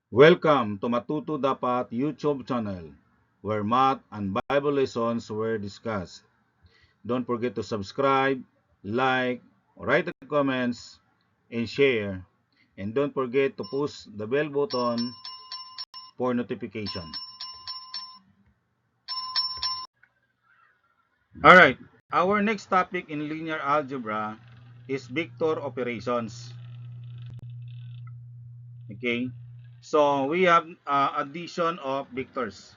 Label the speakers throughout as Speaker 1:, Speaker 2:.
Speaker 1: Welcome to Matuto Dapat YouTube channel, where math and Bible lessons were discussed. Don't forget to subscribe, like, write the comments, and share. And don't forget to push the bell button for notification. Alright, our next topic in linear algebra is vector operations. Okay, so we have addition of vectors.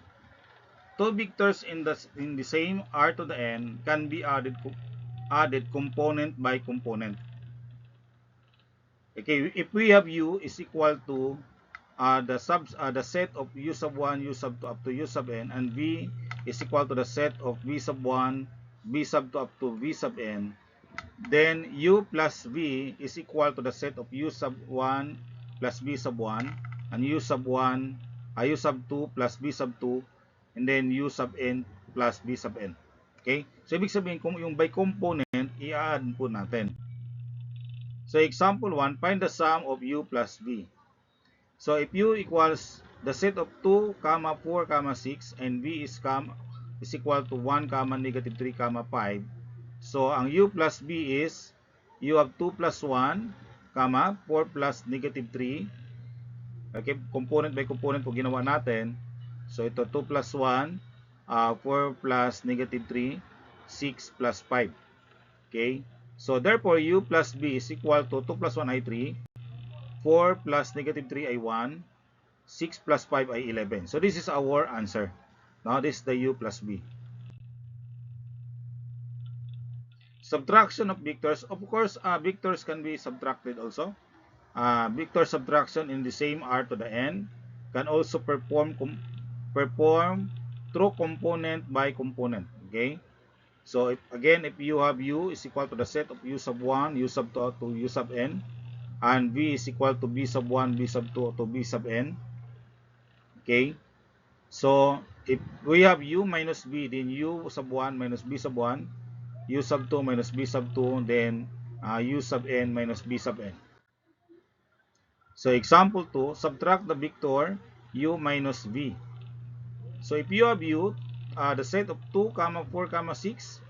Speaker 1: Two vectors in the same r to the n can be added component by component. Okay, if we have u is equal to the set of u sub 1, u sub 2 up to u sub n, and v is equal to the set of v sub 1, v sub 2 up to v sub n, then u plus v is equal to the set of u sub 1 plus v sub 1, and u sub 1, u sub 2 plus v sub 2, and then u sub n plus v sub n. Okay? So, ibig sabihin, kung yung by component, i-add po natin. So, example 1, find the sum of u plus v. So, if u equals the set of 2, 4, 6, and v is equal to 1, negative 3, 5. So, ang u plus v is, you have 2 plus 1, 4 plus negative 3. Okay, component by component po ginawa natin. So, ito 2 plus 1, 4 plus negative 3, 6 plus 5. Okay, so therefore, u plus v is equal to 2 plus 1 ay 3, 4 plus negative 3 ay 1, 6 plus 5 ay 11. So, this is our answer. Now, this is the u plus v. Subtraction of vectors. Of course, vectors can be subtracted also. Vector subtraction in the same r to the n can also perform through component by component. Okay? So, if you have u is equal to the set of u sub 1, u sub 2 to u sub n, and v is equal to b sub 1, b sub 2 to b sub n. Okay? So, if we have u minus v, then u sub 1 minus b sub 1, u sub 2 minus b sub 2, then u sub n minus b sub n. So, example 2, subtract the vector u minus v. So, if you have u, the set of 2, 4, 6,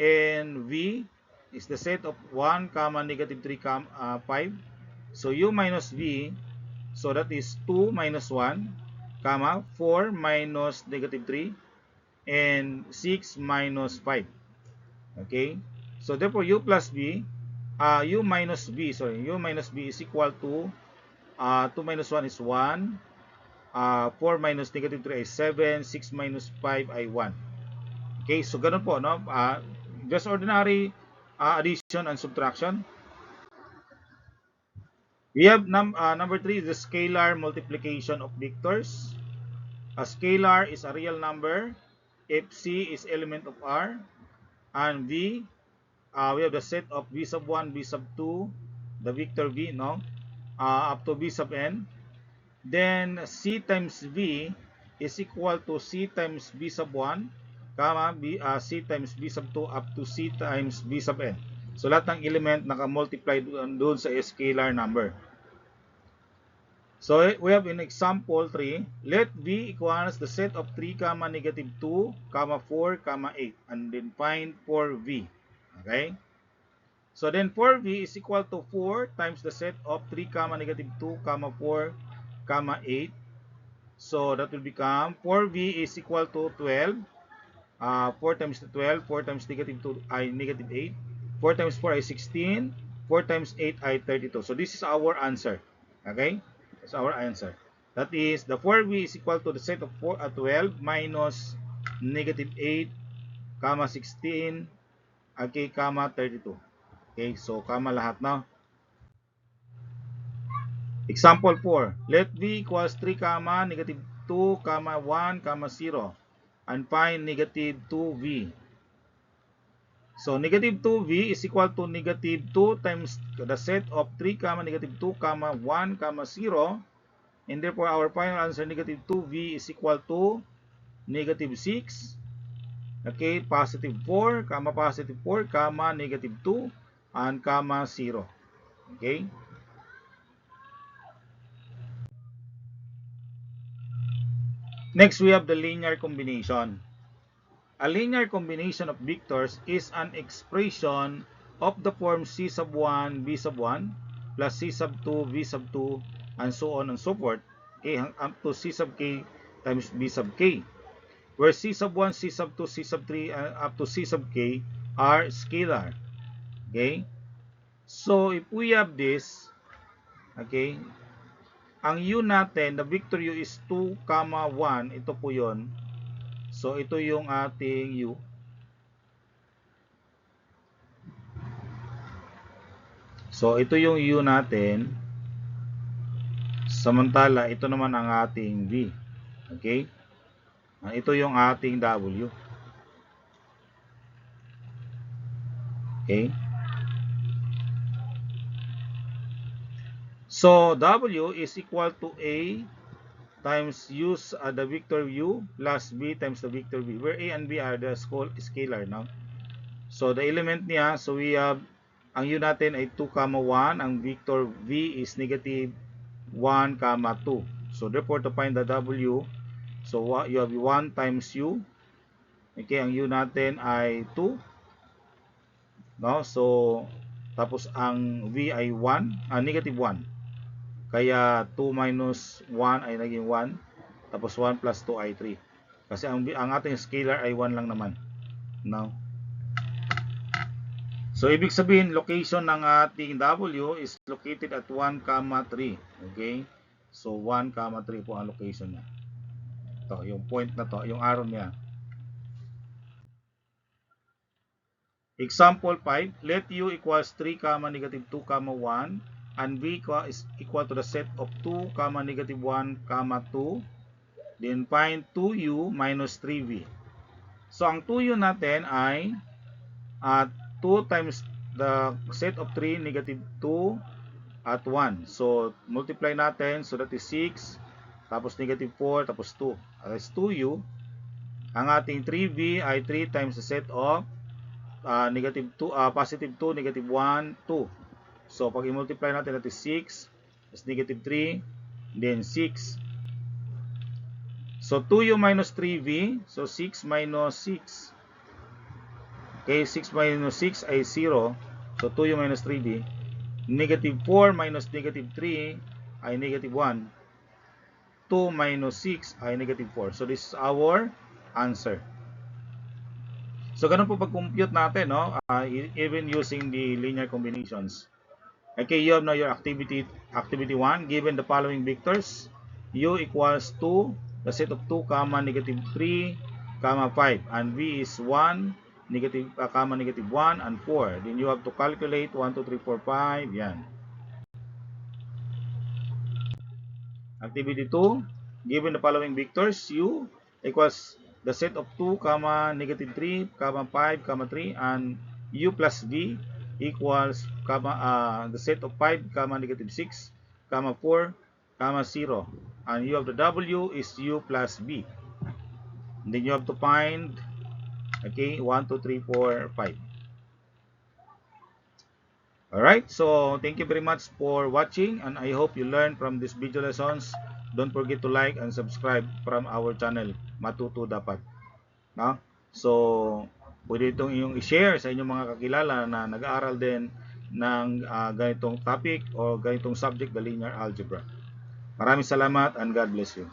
Speaker 1: and v is the set of 1, negative 3, 5. So, u minus v, so that is 2 minus 1, 4 minus negative 3, and 6 minus 5. Okay? So, therefore, u plus v, u minus v is equal to 2 minus 1 is 1, 4 minus negative 3 ay 7, 6 minus 5 ay 1. Okay, so ganun po, no? Just ordinary addition and subtraction. We have number 3, the scalar multiplication of vectors. A scalar is a real number if C is element of R, and V, we have the set of V sub 1, V sub 2, the vector V, no? Up to V sub n. Then C times V is equal to C times V sub 1, C times V sub 2 up to C times V sub n. So, lahat ng element naka-multiply doon sa scalar number. So, we have in example 3, let V equals the set of 3, negative 2, 4, 8, and then find for V. Okay? So, then for V is equal to 4 times the set of 3, negative 2, 4, 8. So, that will become 4V is equal to 12. 4 times 12, 4 times negative 2 ay negative 8. 4 times 4 ay 16. 4 times 8 ay 32. So, this is our answer. Okay? That's our answer. That is, the 4V is equal to the set of 12 minus negative 8, 16, okay, 32. Okay, so, lahat na. Example 4. Let V equals 3, negative 2, 1, 0, and find negative 2V. So, negative 2V is equal to negative 2 times the set of 3, negative 2, 1, 0. And therefore, our final answer, negative 2V is equal to negative 6. Okay, positive 4, positive 4, negative 2, and 0. Okay. Next, we have the linear combination. A linear combination of vectors is an expression of the form C sub 1 V sub 1 plus C sub 2 V sub 2 and so on and so forth up to C sub k times V sub k, where C sub 1, C sub 2, C sub 3 up to C sub k are scalar. Okay? So if we have this, okay, ang u natin, the vector u is 2, 1, ito po yon. So ito yung ating u. So ito yung u natin. Samantala, ito naman ang ating v. Okay? Ito yung ating w. Okay? So w is equal to a times u, the vector u plus b times the vector v, where a and b are the scalar now. So the element niya, so we have, ang u natin ay 2, 1, ang vector v is negative 1, 2. So therefore to find the w, so you have 1 times u. Okay, ang u natin ay 2. No? So tapos ang v ay 1, negative 1. Kaya 2 minus 1 ay naging 1. Tapos 1 plus 2 ay 3. Kasi ang ating scalar ay 1 lang naman. No? So ibig sabihin, location ng ating w is located at 1, 3. Okay? So 1, 3 po ang location niya. Ito, yung point na to, yung arrow niya. Example 5, let u equals 3, negative 2, 1. And v is equal to the set of 2, negative 1, 2. Then find 2u minus 3v. So ang 2u natin ay 2 times the set of 3, negative 2 at 1. So multiply natin, so that is 6, tapos negative 4, tapos 2. That's 2u. Ang ating 3v ay 3 times the set of negative 2, positive 2, negative 1, 2. So, pag i-multiply natin, that is 6, is negative 3, then 6. So, 2u minus 3v, so 6 minus 6. Okay, 6 minus 6 ay 0. So, 2u minus 3v. Negative 4 minus negative 3 ay negative 1. 2 minus 6 ay negative 4. So, this is our answer. So, ganun po pag-compute natin, no? Even using the linear combinations. Okay, you have now your activity 1. Given the following vectors, u equals 2, the set of 2, negative 3, 5, and v is 1, negative 1, and 4. Then you have to calculate 1, 2, 3, 4, 5. Yan. Activity 2, given the following vectors, u equals the set of 2, negative 3, 5, 3, and u plus v equals the set of 5, negative 6, 4, 0. And you have the w is u plus b. And then you have to find, okay, 1, 2, 3, 4, 5. Alright, so thank you very much for watching, and I hope you learned from these video lessons. Don't forget to like and subscribe from our channel, Matuto Dapat. No? So, pwede itong iyong i-share sa inyong mga kakilala na nag-aaral din ng ganitong topic o ganitong subject, the linear algebra. Maraming salamat and God bless you.